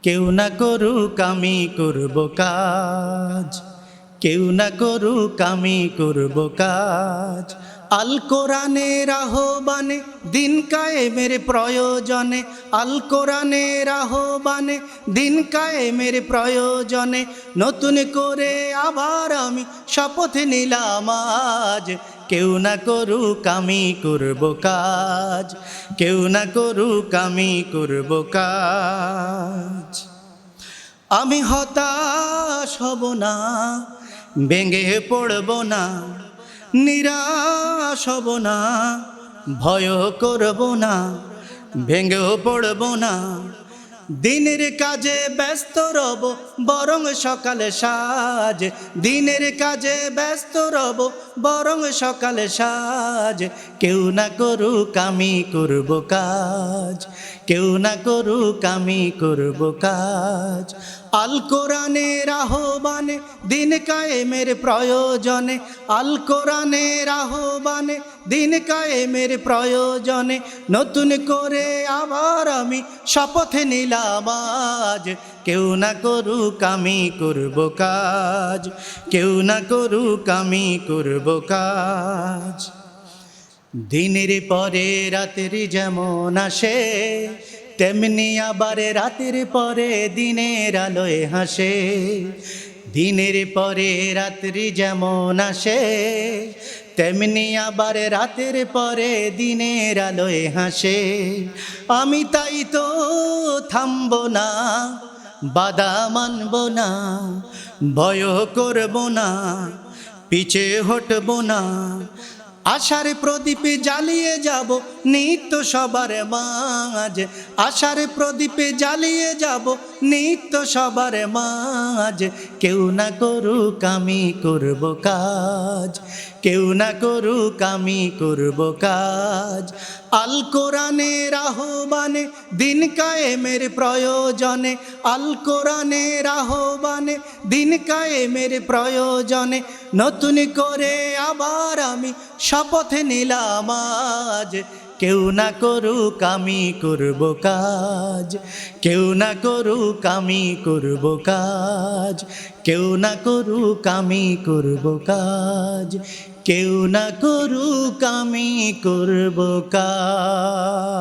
কেউ না করুক আমি করব কাজ, কেউ না করুক আমি করব কাজ। আল কোরআনের আহ্বানে দিন কায়েমের প্রয়োজনে, আল কোরআনের আহ্বানে দিন কায়েমের প্রয়োজনে নতুন করে আবার আমি শপথ নিলাম আজ। কেউ না করুক আমি করব কাজ, কেউ না করুক আমি করব কাজ। আমি হতাশ হব না, ভেঙে পড়ব না, নিরাশ হব না, ভয় করব না, ভেঙেও পড়ব না। দিনের কাজে ব্যস্ত রব বরং সকালে সাজ, দিনের কাজে ব্যস্ত রব বরং সকালে সাজ। কেউ না করুক আমি করব কাজ, কেউ না করুক আমি করব কাজ। আল কোরআনের আহ্বানে দিন কায়েমের প্রয়োজনে, আল কোরআনের আহ্বানে দিন কায়েমের প্রয়োজনে নতুন করে আবার আমি শপথ নিলাম আজ। কেউ না করুক আমি করব কাজ, কেউ না করুক আমি করব কাজ। দিনের পরে রাতের যেমন আসে, তেমনি আবার রাতের পরে দিনের আলোয় হাসে। দিনের পরে রাত্রি যেমন আসে, তেমনি আবার রাতের পরে দিনের আলোয় হাসে। আমি তাই তো থামব না, বাধা মানব না, ভয় করব না, পিছে হটব না। আশার প্রদীপে জ্বালিয়ে যাব নিত্য সবার মাঝে, আশার প্রদীপে জ্বালিয়ে যাব নিত্য সবার মাঝে। কেউ না করুক আমি করব কাজ, কেউ না করুক আমি করব কাজ। আল কোরআনের আহ্বানে দিন কায়েমের প্রয়োজনে, আল কোরআনের আহ্বানে দিন কায়েমের প্রয়োজনে নতুন করে আবার আমি শপথ নিলাম আজ। কেউ না করুক আমি করব কাজ, কেউ না করুক আমি করব কাজ, কেউ না করুক আমি করব কাজ, কেউ না করুক আমি করব কাজ।